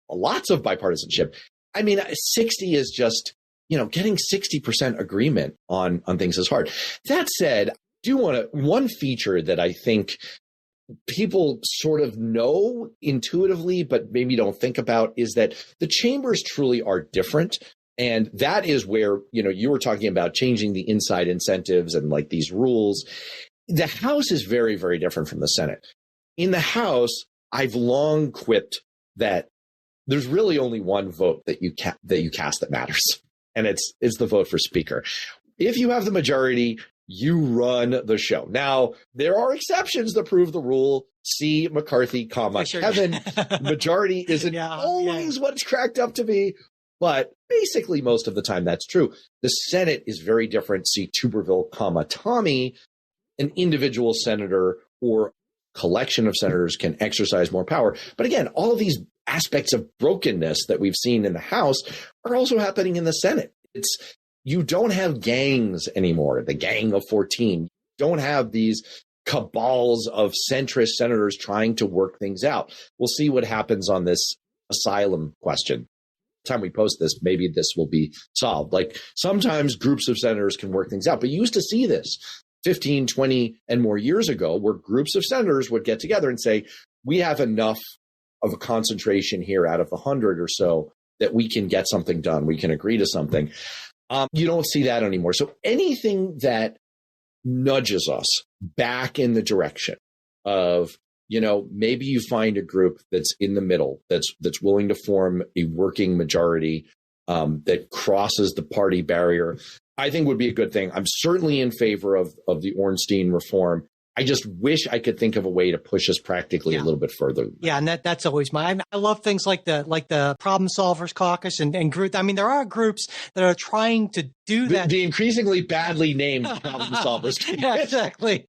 Speaker 5: lots of bipartisanship. I mean, 60 is just, getting 60% agreement on things is hard. That said, I do want one feature that I think people sort of know intuitively, but maybe don't think about, is that the chambers truly are different. And that is where, you were talking about changing the inside incentives and like these rules. The House is very, very different from the Senate. In the House, I've long quipped that there's really only one vote that you cast that matters, and it's the vote for Speaker. If you have the majority, you run the show. Now, there are exceptions that prove the rule. See McCarthy, Kevin. Majority isn't always what it's cracked up to be. But basically, most of the time, that's true. The Senate is very different. See Tuberville, Tommy. An individual senator or collection of senators can exercise more power. But again, all of these aspects of brokenness that we've seen in the House are also happening in the Senate. You don't have gangs anymore, the Gang of 14. You don't have these cabals of centrist senators trying to work things out. We'll see what happens on this asylum question. Time we post this, maybe this will be solved. Like sometimes groups of senators can work things out, but you used to see this 15, 20 and more years ago, where groups of senators would get together and say, we have enough of a concentration here out of the 100 or so that we can get something done. We can agree to something. You don't see that anymore. So anything that nudges us back in the direction of, maybe you find a group that's in the middle, that's willing to form a working majority that crosses the party barrier, I think would be a good thing. I'm certainly in favor of the Ornstein reform. I just wish I could think of a way to push us practically a little bit further. Yeah,
Speaker 4: and that's always I love things like the Problem Solvers Caucus and group. I mean, there are groups that are trying to do that.
Speaker 5: The increasingly badly named Problem Solvers.
Speaker 4: Yeah, exactly.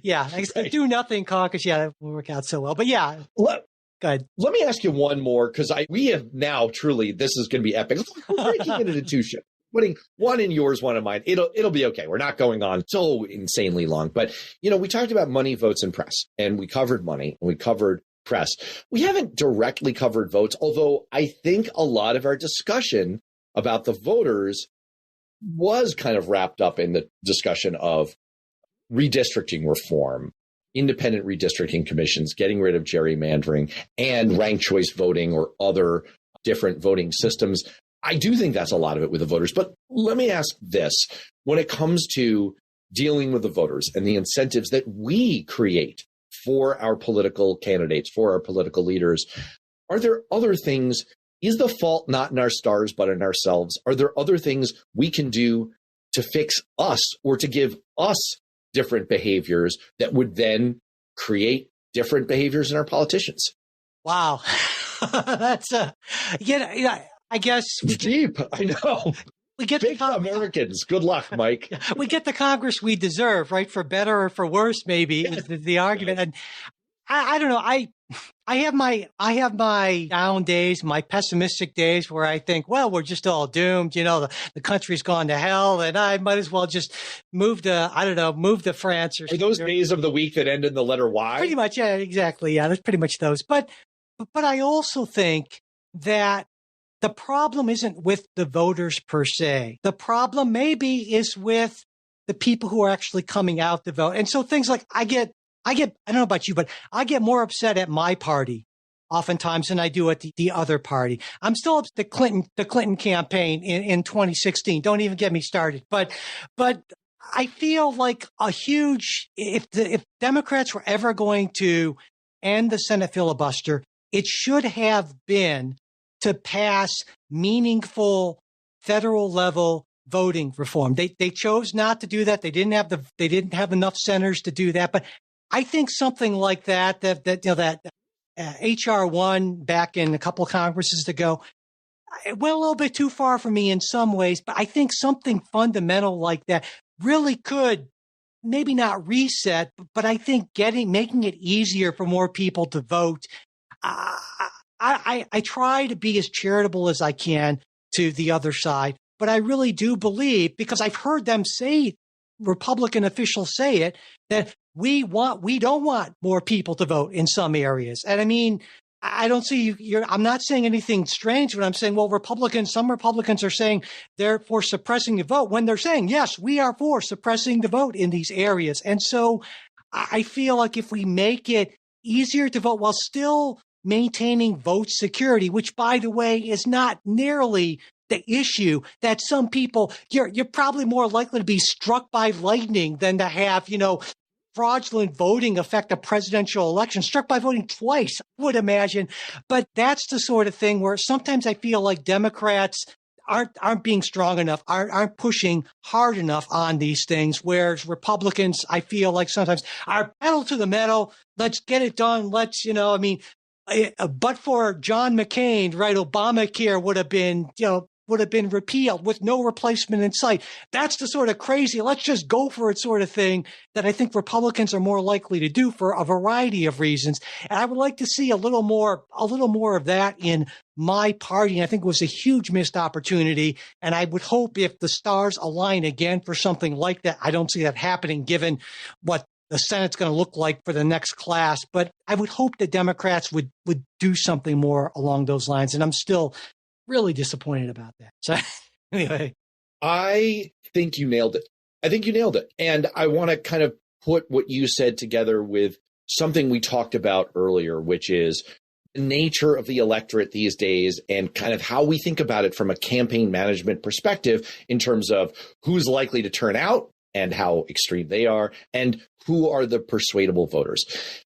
Speaker 4: Yeah, right. Do Nothing Caucus. Yeah, that will work out so well. But yeah, go ahead.
Speaker 5: Let me ask you one more, because we have now truly, this is going to be epic. We're breaking it into two shows. Putting one in yours, one in mine. It'll be okay. We're not going on so insanely long. But, we talked about money, votes, and press, and we covered money and we covered press. We haven't directly covered votes, although I think a lot of our discussion about the voters was kind of wrapped up in the discussion of redistricting reform, independent redistricting commissions, getting rid of gerrymandering, and ranked choice voting or other different voting systems. I do think that's a lot of it with the voters. But let me ask this. When it comes to dealing with the voters and the incentives that we create for our political candidates, for our political leaders, are there other things? Is the fault not in our stars, but in ourselves? Are there other things we can do to fix us or to give us different behaviors that would then create different behaviors in our politicians?
Speaker 4: Wow. That's I guess
Speaker 5: It's deep. I know.
Speaker 4: we get
Speaker 5: Big Americans. Good luck, Mike.
Speaker 4: we get the Congress we deserve, right? For better or for worse, maybe is the argument. And I don't know. I have my down days, my pessimistic days where I think, well, we're just all doomed. The country's gone to hell, and I might as well just move to France.
Speaker 5: Are those days of the week that end in the letter Y?
Speaker 4: Pretty much, yeah, exactly. Yeah, that's pretty much those. But I also think that the problem isn't with the voters per se. The problem maybe is with the people who are actually coming out to vote. And so things like I don't know about you, but I get more upset at my party oftentimes than I do at the other party. I'm still upset at the Clinton campaign in 2016. Don't even get me started. But I feel like if Democrats were ever going to end the Senate filibuster, it should have been to pass meaningful federal level voting reform. They chose not to do that. They didn't have enough senators to do that. But I think something like that HR1 back in a couple of Congresses ago, it went a little bit too far for me in some ways, but I think something fundamental like that really could maybe not reset, but I think making it easier for more people to vote. I try to be as charitable as I can to the other side, but I really do believe, because I've heard them say, Republican officials say it, that we don't want more people to vote in some areas. And I mean, I don't see I'm not saying anything strange when I'm saying, well, some Republicans are saying they're for suppressing the vote when they're saying, yes, we are for suppressing the vote in these areas. And so I feel like if we make it easier to vote while still maintaining vote security, which, by the way, is not nearly the issue, that some people, you're probably more likely to be struck by lightning than to have, fraudulent voting affect a presidential election. Struck by voting twice, I would imagine. But that's the sort of thing where sometimes I feel like Democrats aren't being strong enough, aren't pushing hard enough on these things, whereas Republicans, I feel like sometimes are pedal to the metal. Let's get it done. But for John McCain, right, Obamacare would have been repealed with no replacement in sight. That's the sort of crazy, let's just go for it sort of thing that I think Republicans are more likely to do for a variety of reasons. And I would like to see a little more of that in my party. And I think it was a huge missed opportunity. And I would hope if the stars align again for something like that. I don't see that happening given what the Senate's going to look like for the next class. But I would hope that Democrats would do something more along those lines. And I'm still really disappointed about that. So anyway.
Speaker 5: I think you nailed it. And I want to kind of put what you said together with something we talked about earlier, which is the nature of the electorate these days and kind of how we think about it from a campaign management perspective in terms of who's likely to turn out and how extreme they are and who are the persuadable voters.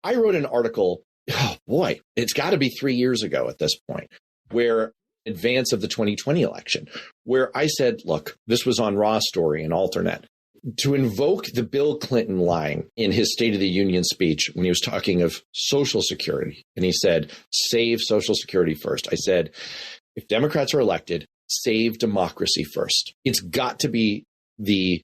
Speaker 5: I wrote an article, it's got to be 3 years ago at this point, where advance of the 2020 election, where I said, look, this was on Raw Story and Alternet, to invoke the Bill Clinton line in his State of the Union speech when he was talking of Social Security. And he said, save Social Security first. I said, if Democrats are elected, save democracy first. It's got to be the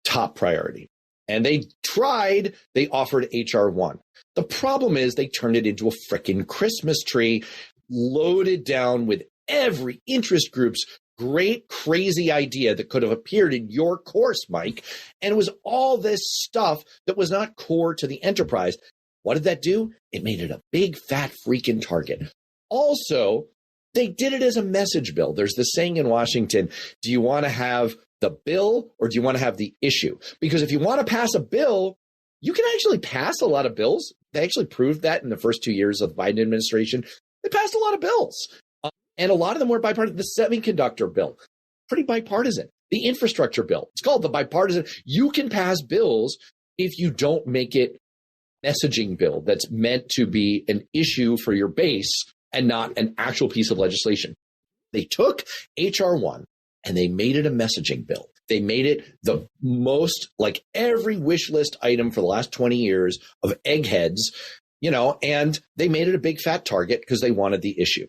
Speaker 5: top priority. And they tried, they offered HR1. The problem is they turned it into a frickin' Christmas tree loaded down with every interest group's great, crazy idea that could have appeared in your course, Mike. And it was all this stuff that was not core to the enterprise. What did that do? It made it a big, fat freaking target. Also, they did it as a message bill. There's this saying in Washington, do you want to have the bill or do you want to have the issue? Because if you want to pass a bill, you can actually pass a lot of bills. They actually proved that in the first 2 years of the Biden administration. They passed a lot of bills. And a lot of them were bipartisan. The semiconductor bill, pretty bipartisan. The infrastructure bill, it's called the bipartisan. You can pass bills if you don't make it a messaging bill that's meant to be an issue for your base and not an actual piece of legislation. They took HR1 and they made it a messaging bill. They made it the most, like every wish list item for the last 20 years of eggheads and they made it a big fat target because they wanted the issue.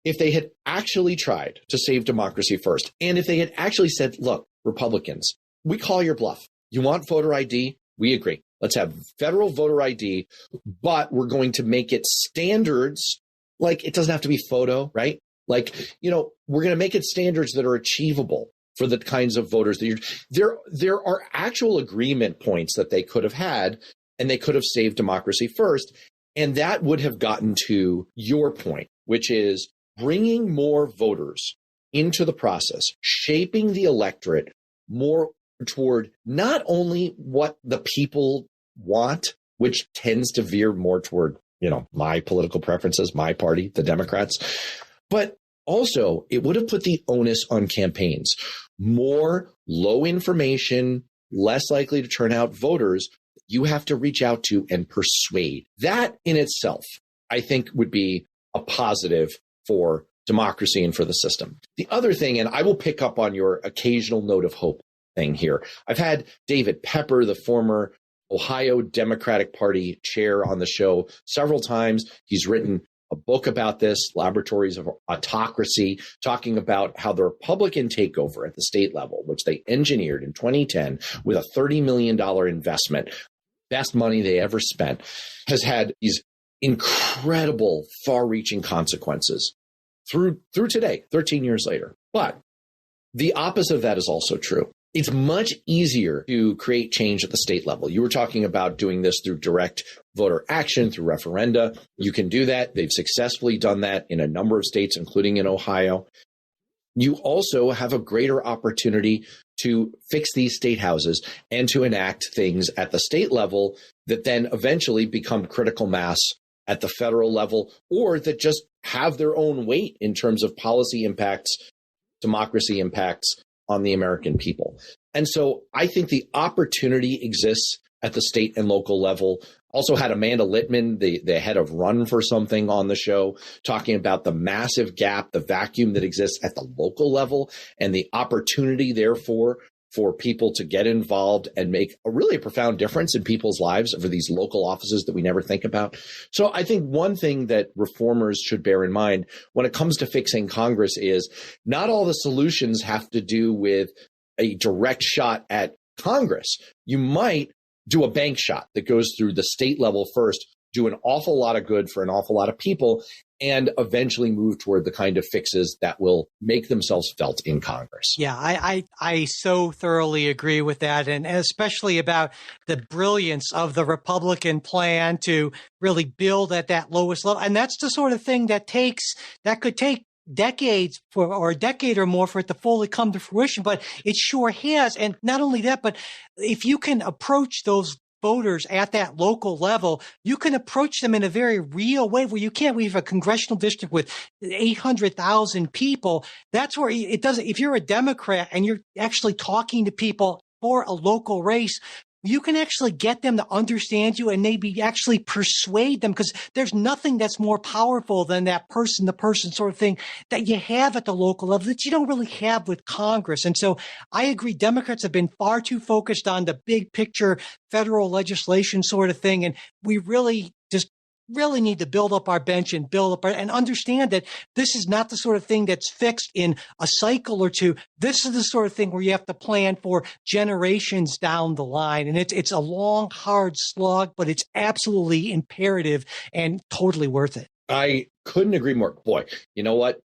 Speaker 5: If they had actually tried to save democracy first, and if they had actually said, look, Republicans, we call your bluff. You want voter ID? We agree. Let's have federal voter ID, but we're going to make it standards. Like, it doesn't have to be photo, right? Like, we're going to make it standards that are achievable for the kinds of voters that there are actual agreement points that they could have had, and they could have saved democracy first. And that would have gotten to your point, which is bringing more voters into the process, shaping the electorate more toward not only what the people want, which tends to veer more toward, my political preferences, my party, the Democrats, but also it would have put the onus on campaigns. More low information, less likely to turn out voters you have to reach out to and persuade. That in itself, I think, would be a positive for democracy and for the system. The other thing, and I will pick up on your occasional note of hope thing here. I've had David Pepper, the former Ohio Democratic Party chair, on the show several times. He's written a book about this, Laboratories of Autocracy, talking about how the Republican takeover at the state level, which they engineered in 2010 with a $30 million investment, best money they ever spent, has had these incredible far-reaching consequences through today, 13 years later. But the opposite of that is also true. It's much easier to create change at the state level. You were talking about doing this through direct voter action, through referenda. You can do that. They've successfully done that in a number of states, including in Ohio. You also have a greater opportunity to fix these state houses and to enact things at the state level that then eventually become critical mass at the federal level, or that just have their own weight in terms of policy impacts, democracy impacts on the American people. And so I think the opportunity exists at the state and local level. Also had Amanda Littman, the head of Run for Something, on the show, talking about the massive gap, the vacuum that exists at the local level, and the opportunity, therefore, for people to get involved and make a really profound difference in people's lives over these local offices that we never think about. So I think one thing that reformers should bear in mind when it comes to fixing Congress is not all the solutions have to do with a direct shot at Congress. You might do a bank shot that goes through the state level first, do an awful lot of good for an awful lot of people, and eventually move toward the kind of fixes that will make themselves felt in Congress.
Speaker 4: Yeah, I so thoroughly agree with that, and especially about the brilliance of the Republican plan to really build at that lowest level. And that's the sort of thing that could take decades or a decade or more for it to fully come to fruition, but it sure has. And not only that, but if you can approach those voters at that local level, you can approach them in a very real way where we have a congressional district with 800,000 people. That's where it doesn't, if you're a Democrat and you're actually talking to people for a local race, you can actually get them to understand you and maybe actually persuade them, because there's nothing that's more powerful than that person-to-person sort of thing that you have at the local level that you don't really have with Congress. And so I agree, Democrats have been far too focused on the big picture federal legislation sort of thing. And we really need to build up our bench and and understand that this is not the sort of thing that's fixed in a cycle or two. This is the sort of thing where you have to plan for generations down the line. And it's a long, hard slog, but it's absolutely imperative and totally worth it.
Speaker 5: I couldn't agree more. Boy, you know what?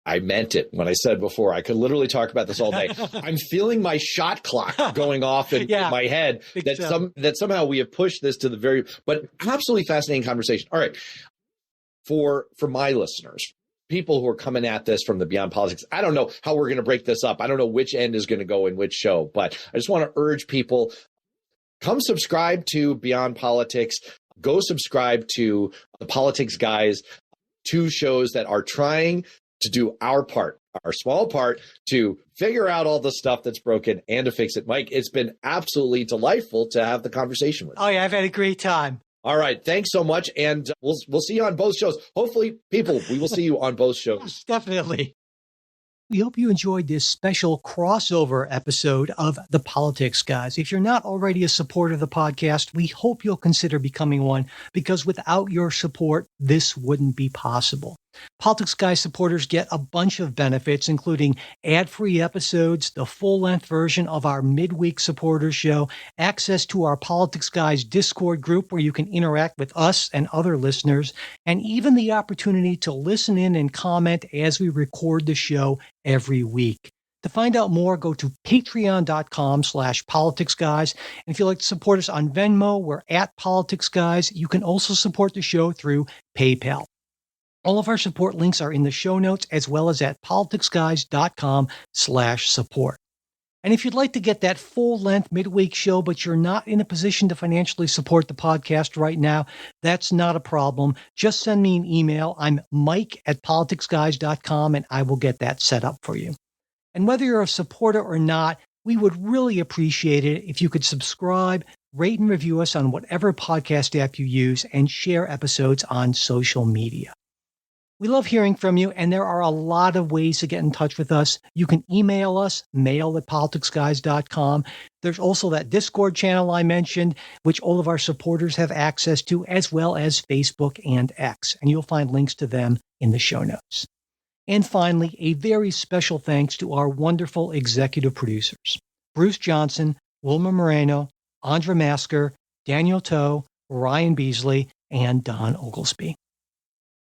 Speaker 5: I meant it when I said before. I could literally talk about this all day. I'm feeling my shot clock going off in my head that somehow we have pushed this to the very, but absolutely fascinating conversation. All right. For my listeners, people who are coming at this from the Beyond Politics, I don't know how we're going to break this up. I don't know which end is going to go in which show, but I just want to urge people, come subscribe to Beyond Politics. Go subscribe to the Politics Guys, two shows that are trying to do our part, our small part, to figure out all the stuff that's broken and to fix it. Mike, it's been absolutely delightful to have the conversation with you.
Speaker 4: Oh, yeah, I've had a great time.
Speaker 5: All right. Thanks so much. And we'll see you on both shows. Hopefully, people, we will see you on both shows.
Speaker 4: Yes, definitely. We hope you enjoyed this special crossover episode of The Politics Guys. If you're not already a supporter of the podcast, we hope you'll consider becoming one, because without your support, this wouldn't be possible. Politics Guys supporters get a bunch of benefits, including ad-free episodes, the full-length version of our midweek supporters show, access to our Politics Guys Discord group where you can interact with us and other listeners, and even the opportunity to listen in and comment as we record the show every week. To find out more, go to patreon.com/politicsguys. And if you'd like to support us on Venmo, we're at Politics Guys. You can also support the show through PayPal. All of our support links are in the show notes, as well as at politicsguys.com/support. And if you'd like to get that full-length midweek show, but you're not in a position to financially support the podcast right now, that's not a problem. Just send me an email. I'm mike@politicsguys.com, and I will get that set up for you. And whether you're a supporter or not, we would really appreciate it if you could subscribe, rate and review us on whatever podcast app you use, and share episodes on social media. We love hearing from you, and there are a lot of ways to get in touch with us. You can email us, mail@politicsguys.com. There's also that Discord channel I mentioned, which all of our supporters have access to, as well as Facebook and X, and you'll find links to them in the show notes. And finally, a very special thanks to our wonderful executive producers, Bruce Johnson, Wilma Moreno, Andra Masker, Daniel Toe, Ryan Beasley, and Don Oglesby.